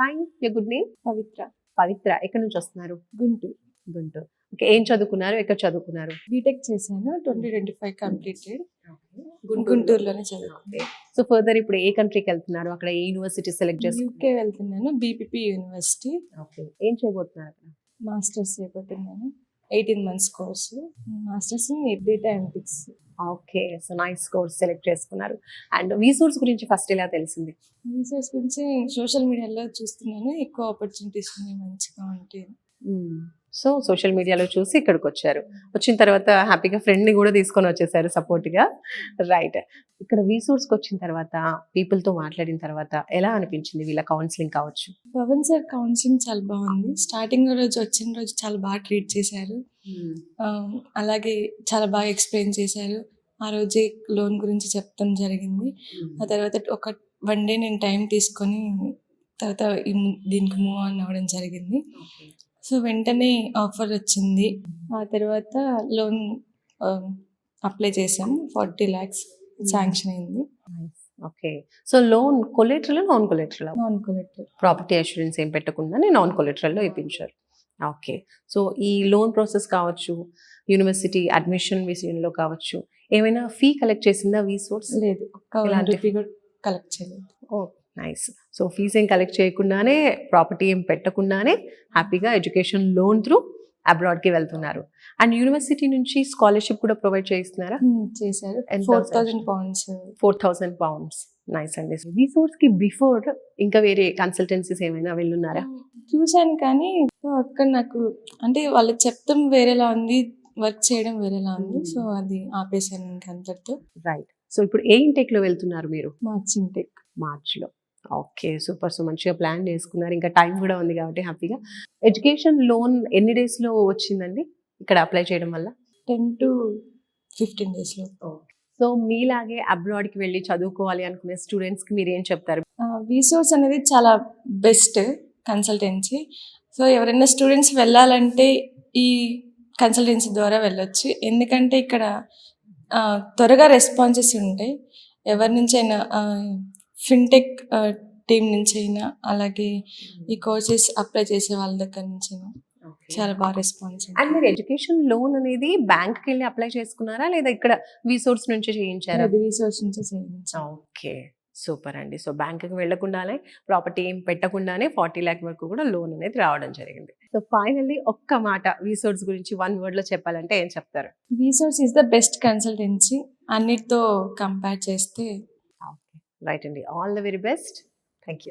Hi, your good name? Pavitra. Pavitra. ఎక్కడి నుంచి వస్తున్నారు? గుంటూరు. గుంటూరు. ఓకే. ఏం చదువుకున్నారు? ఎక్కడ చదువుకున్నారు? బీటెక్ చేశాను. 2025 కంప్లీటెడ్. గుంటూరులోనే చదువుకున్నాను. సో ఫర్దర్ ఇప్పుడు ఏ కంట్రీకి వెళ్తున్నారు? అక్కడ ఏ యూనివర్సిటీ సెలెక్ట్ చేసుకున్నారు? యూకే వెళ్తున్నాను. BPP university. ఓకే. ఏం చేయబోతున్నారు అక్కడ? మాస్టర్స్ చేయబోతున్నాను. 18 months course. Masters in data analytics. Okay. So nice course select చేసుకున్నారు. అండ్ వీసోర్స్ గురించి ఫస్ట్ ఎలా తెలిసింది? రీసెర్చ్ గురించి సోషల్ మీడియాలో చూస్తున్నాను. ఎక్కువ ఆపర్చునిటీస్ ఉన్నాయి, మంచిగా ఉంటాయి. సో సోషల్ మీడియాలో చూసి ఇక్కడికి వచ్చారు. వచ్చిన తర్వాత హ్యాపీగా ఫ్రెండ్ని కూడా తీసుకొని వచ్చేసారు సపోర్ట్గా. రైట్. ఇక్కడ వీసోర్స్కి వచ్చిన తర్వాత పీపుల్తో మాట్లాడిన తర్వాత ఎలా అనిపించింది? వీళ్ళ కౌన్సిలింగ్ కావచ్చు. పవన్ సార్ కౌన్సిలింగ్ చాలా బాగుంది. స్టార్టింగ్ రోజు వచ్చిన రోజు చాలా బాగా ట్రీట్ చేశారు. అలాగే చాలా బాగా ఎక్స్ప్లెయిన్ చేశారు. ఆ రోజే లోన్ గురించి చెప్పడం జరిగింది. ఆ తర్వాత ఒక 1 day నేను టైం తీసుకొని తర్వాత దీనికి మూవ్ ఆన్ అవ్వడం జరిగింది. సో వెంటనే ఆఫర్ వచ్చింది. ఆ తర్వాత లోన్ అప్లై చేసాము. 40 lakhs శాంక్షన్ అయింది. Okay. So loan collateral, non collateral? Non collateral. Property assurance ఏం పెట్టకుండానే నాన్ కొలెటరల్లో ఇప్పించారు. ఓకే. సో ఈ లోన్ ప్రాసెస్ కావచ్చు, యూనివర్సిటీ అడ్మిషన్ విషయంలో కావచ్చు, ఏమైనా ఫీ కలెక్ట్ చేసిందా వీసోర్స్? లేదు, ఎలాంటి ఫీ కూడా కలెక్ట్ చేయలేదు. ఓ నైస్. సో ఫీజ్ ఏం కలెక్ట్ చేయకుండానే, ప్రాపర్టీ ఏం పెట్టకుండానే హ్యాపీగా ఎడ్యుకేషన్ లోన్ త్రూ అబ్రాడ్కి వెళ్తున్నారు. అండ్ యూనివర్సిటీ నుంచి స్కాలర్షిప్ కూడా ప్రొవైడ్ చేస్తున్నారా? చేశారు. ఎంత 4,000 pounds. 4,000 pounds. నైస్ అండి. వీసోర్స్కి బిఫోర్ ఇంకా వేరే కన్సల్టెన్సీస్ ఏమైనా వెళ్ళున్నారా? చూశాను, కానీ అక్కడ నాకు అంటే వాళ్ళు చెప్తాం వేరేలా ఉంది, వర్క్ చేయడం వేరేలా ఉంది. సో అది ఆపేసాను ఇంక అంతటితో. రైట్. సో ఇప్పుడు ఏ ఇంటెక్లో వెళ్తున్నారు మీరు? March intake. మార్చ్లో. Okay, super. సో మంచిగా ప్లాన్ చేసుకున్నారు. ఇంకా టైం కూడా ఉంది కాబట్టి హ్యాపీగా. ఎడ్యుకేషన్ లోన్ ఎన్ని డేస్లో వచ్చిందండి ఇక్కడ అప్లై చేయడం వల్ల? 10 to 15 days. సో మీలాగే అబ్రాడ్కి వెళ్ళి చదువుకోవాలి అనుకునే స్టూడెంట్స్కి మీరు ఏం చెప్తారు? వీసోర్స్ అనేది చాలా బెస్ట్ కన్సల్టెన్సీ. సో ఎవరైనా స్టూడెంట్స్ వెళ్ళాలంటే ఈ కన్సల్టెన్సీ ద్వారా వెళ్ళొచ్చు. ఎందుకంటే ఇక్కడ త్వరగా రెస్పాన్సెస్ ఉంటాయి. ఎవరి నుంచి అయినా, ఫిన్టెక్ టీం నుంచి అయినా, అలాగే ఈ కోర్సెస్ అప్లై చేసే వాళ్ళ దగ్గర నుంచి చాలా బాగా రెస్పాన్స్. అండ్ మీరు ఎడ్యుకేషన్ లోన్ అనేది బ్యాంక్కి వెళ్ళి అప్లై చేసుకున్నారా, లేదా ఇక్కడ వీసోర్స్ నుంచి చేయించారా? వీసోర్స్ నుంచి చేయించాం. ఓకే, సూపర్ అండి. సో బ్యాంక్కి వెళ్లకుండానే, ప్రాపర్టీ ఏం పెట్టకుండానే 40 lakh వరకు కూడా లోన్ అనేది రావడం జరిగింది. సో ఫైనల్లీ ఒక్క మాట వీసోర్స్ గురించి 1 word లో చెప్పాలంటే ఏం చెప్తారు? వీసోర్స్ ఈస్ ద బెస్ట్ కన్సల్టెన్సీ అన్నిటితో కంపేర్ చేస్తే. రైట్ అండి. All the very best. Thank you.